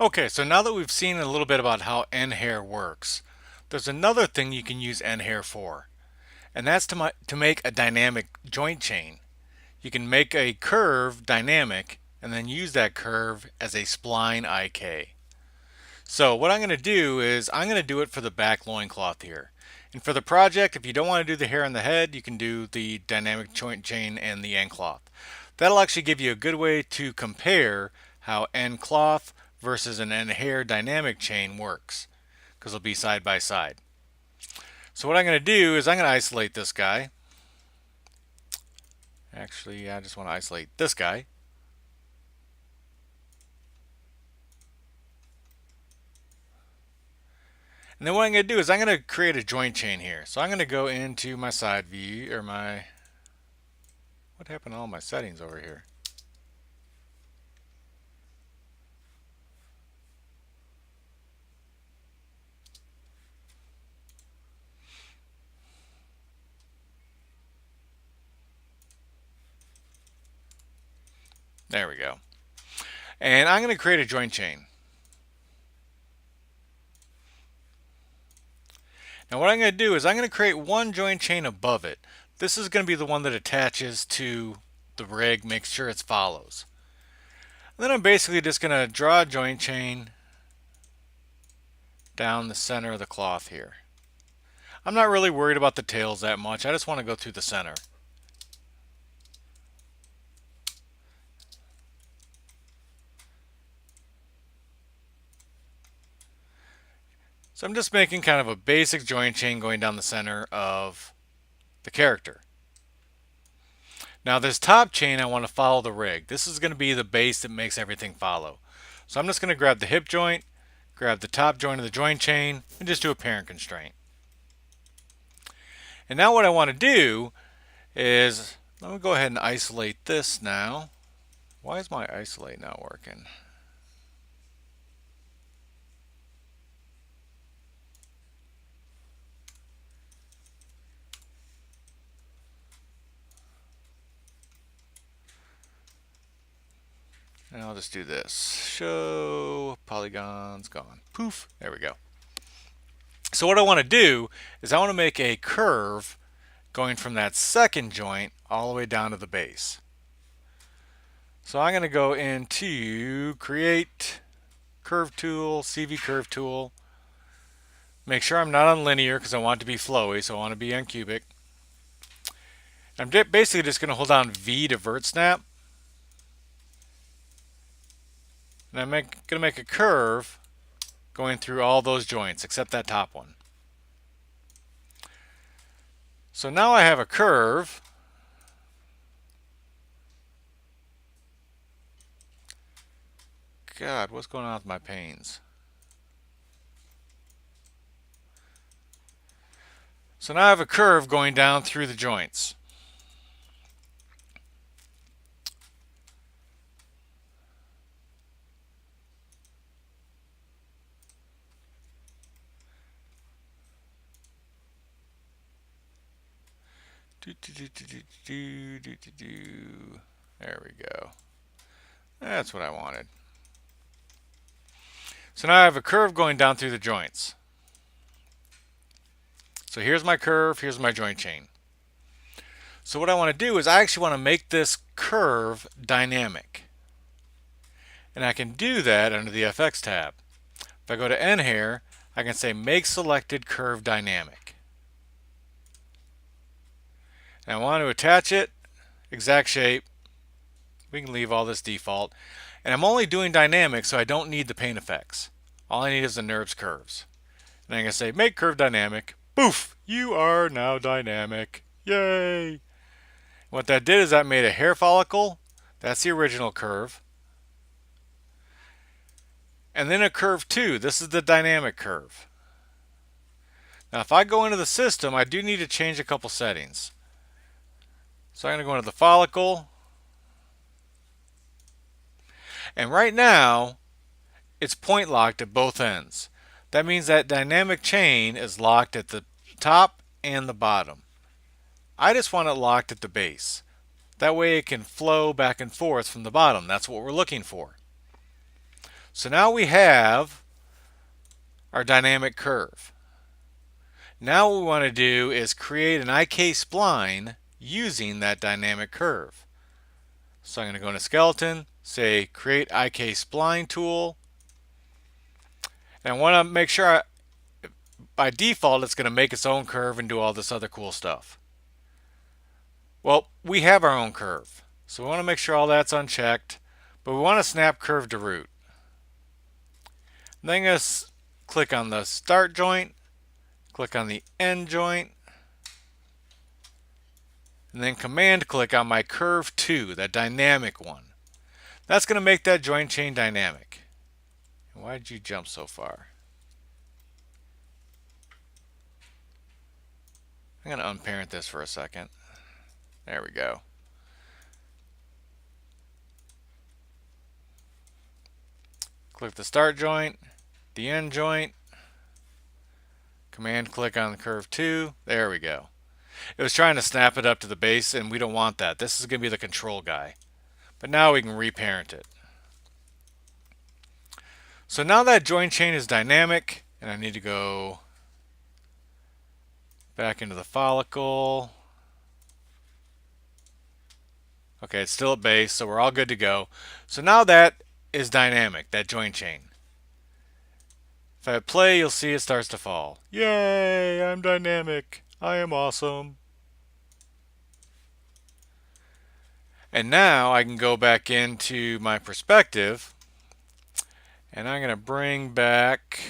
Okay, so now that we've seen a little bit about how nHair works, there's another thing you can use nHair for, and that's to make a dynamic joint chain. You can make a curve dynamic and then use that curve as a spline IK. So what I'm going to do is I'm going to do it for the back loincloth here. And for the project, if you don't want to do the hair on the head, you can do the dynamic joint chain and the end cloth. That'll actually give you a good way to compare how end cloth versus an end hair dynamic chain works, because they'll be side by side. So what I'm going to do is I'm going to isolate this guy. Actually, I just want to isolate this guy. And then what I'm going to do is I'm going to create a joint chain here. So I'm going to go into my side view, or my... What happened to all my settings over here? There we go. And I'm going to create a joint chain. Now what I'm going to do is I'm going to create one joint chain above it. This is going to be the one that attaches to the rig, make sure it follows. And then I'm basically just going to draw a joint chain down the center of the cloth here. I'm not really worried about the tails that much. I just want to go through the center. So I'm just making kind of a basic joint chain going down the center of the character. Now this top chain, I want to follow the rig. This is going to be the base that makes everything follow. So I'm just going to grab the hip joint, grab the top joint of the joint chain, and just do a parent constraint. And now what I want to do is, let me go ahead and isolate this now. Why is my isolate not working? And I'll just do this. Show polygons gone. Poof. There we go. So what I want to do is I want to make a curve going from that second joint all the way down to the base. So I'm going to go into Create Curve Tool, CV Curve Tool. Make sure I'm not on linear because I want it to be flowy, so I want to be on cubic. I'm basically just going to hold down V to vert snap. And I'm going to make a curve going through all those joints except that top one. So now I have a curve. God, what's going on with my panes? So now I have a curve going down through the joints. There we go. That's what I wanted. So now I have a curve going down through the joints. So here's my curve, here's my joint chain. So what I want to do is I actually want to make this curve dynamic. And I can do that under the FX tab. If I go to nHair, I can say Make Selected Curve Dynamic. And I want to attach it, exact shape. We can leave all this default. And I'm only doing dynamic, so I don't need the paint effects. All I need is the NURBS curves. And I'm going to say Make Curve Dynamic. Boof! You are now dynamic. Yay! What that did is that made a hair follicle. That's the original curve. And then a curve 2. This is the dynamic curve. Now if I go into the system, I do need to change a couple settings. So I'm going to go into the follicle. And right now, it's point locked at both ends. That means that dynamic chain is locked at the top and the bottom. I just want it locked at the base. That way it can flow back and forth from the bottom. That's what we're looking for. So now we have our dynamic curve. Now what we want to do is create an IK spline using that dynamic curve. So I'm going to go into skeleton, say create IK spline tool, and I want to make sure by default it's going to make its own curve and do all this other cool stuff. Well, we have our own curve, so we want to make sure all that's unchecked, but we want to snap curve to root. Then I'm going to click on the start joint, click on the end joint, and then command click on my curve 2, that dynamic one. That's going to make that joint chain dynamic. Why did you jump so far? I'm going to unparent this for a second. There we go. Click the start joint, the end joint, command click on the curve 2. There we go. It was trying to snap it up to the base, and we don't want that. This is going to be the control guy. But now we can reparent it. So now that joint chain is dynamic, and I need to go back into the follicle. Okay, it's still at base, so we're all good to go. So now that is dynamic, that joint chain. If I hit play, you'll see it starts to fall. Yay, I'm dynamic. I am awesome. And now I can go back into my perspective, and I'm going to bring back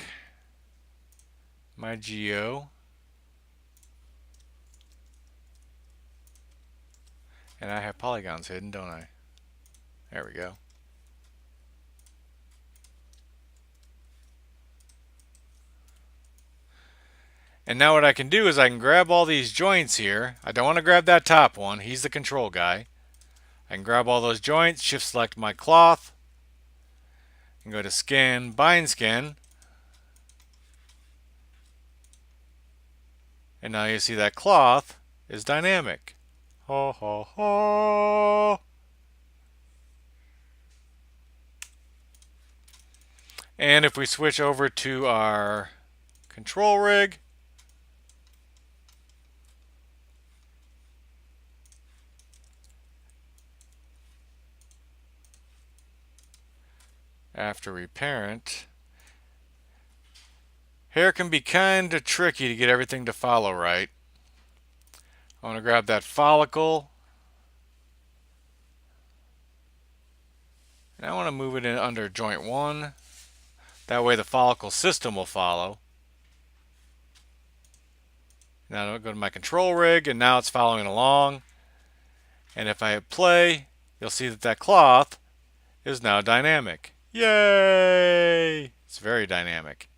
my geo. And I have polygons hidden, don't I? There we go. And now what I can do is I can grab all these joints here. I don't want to grab that top one. He's the control guy. I can grab all those joints, shift select my cloth, and go to skin, bind skin. And now you see that cloth is dynamic. Ha ha ha. And if we switch over to our control rig, after reparent, hair can be kind of tricky to get everything to follow right. I want to grab that follicle, and I want to move it in under joint 1. That way the follicle system will follow. Now I'll go to my control rig, and now it's following along. And if I hit play, you'll see that that cloth is now dynamic. Yay! It's very dynamic.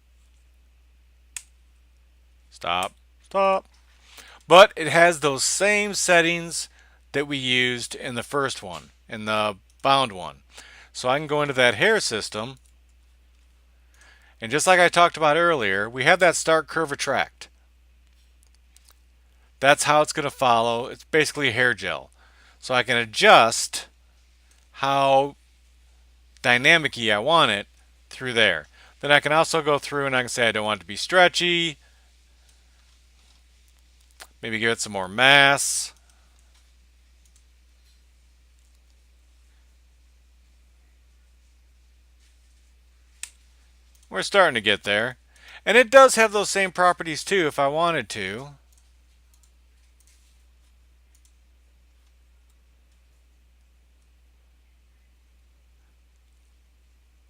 Stop. Stop. But it has those same settings that we used in the first one, in the bound one. So I can go into that hair system, and just like I talked about earlier, we have that start curve attract. That's how it's going to follow. It's basically a hair gel. So I can adjust how dynamic-y I want it through there. Then I can also go through and I can say I don't want it to be stretchy. Maybe give it some more mass. We're starting to get there. And it does have those same properties too if I wanted to.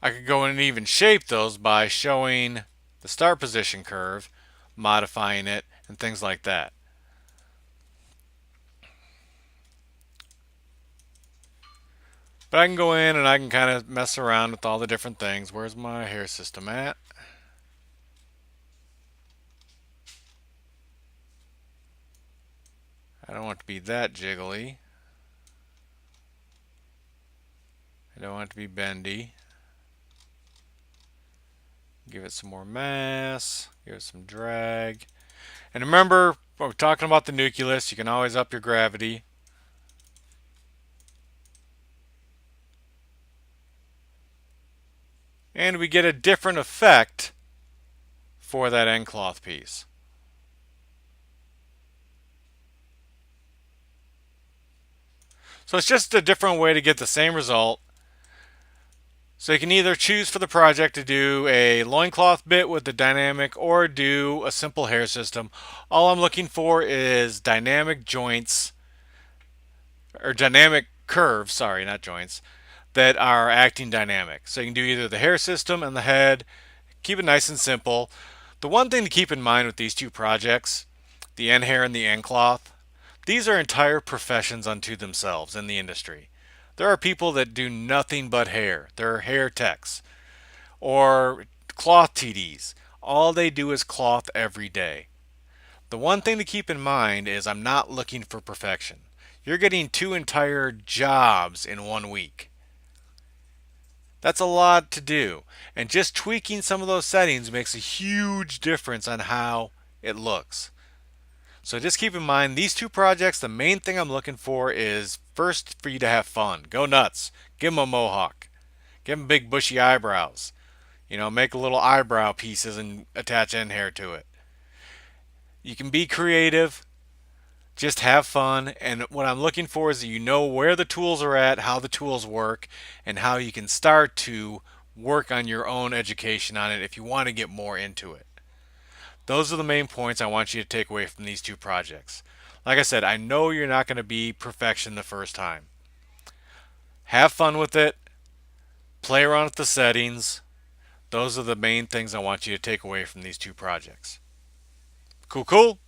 I could go in and even shape those by showing the start position curve, modifying it, and things like that. But I can go in and I can kind of mess around with all the different things. Where's my hair system at? I don't want it to be that jiggly. I don't want it to be bendy. Give it some more mass. Give it some drag. And remember, when we're talking about the nucleus, you can always up your gravity. and we get a different effect for that end cloth piece. So it's just a different way to get the same result. So you can either choose for the project to do a loincloth bit with the dynamic or do a simple hair system. All I'm looking for is dynamic joints, or dynamic curves, sorry, not joints, that are acting dynamic. So you can do either the hair system and the head. Keep it nice and simple. The one thing to keep in mind with these two projects, the nHair and the nCloth, these are entire professions unto themselves in the industry. There are people that do nothing but hair. They're hair techs or cloth TDs. All they do is cloth every day. The one thing to keep in mind is I'm not looking for perfection. You're getting 2 entire jobs in 1 week. That's a lot to do. And just tweaking some of those settings makes a huge difference on how it looks. So just keep in mind these two projects, the main thing I'm looking for is first for you to have fun. Go nuts. Give them a mohawk. Give them big bushy eyebrows. Make little eyebrow pieces and attach end hair to it. You can be creative. Just have fun. And what I'm looking for is that you know where the tools are at, how the tools work, and how you can start to work on your own education on it if you want to get more into it. Those are the main points I want you to take away from these two projects. Like I said, I know you're not going to be perfection the first time. Have fun with it. Play around with the settings. Those are the main things I want you to take away from these two projects. Cool, cool.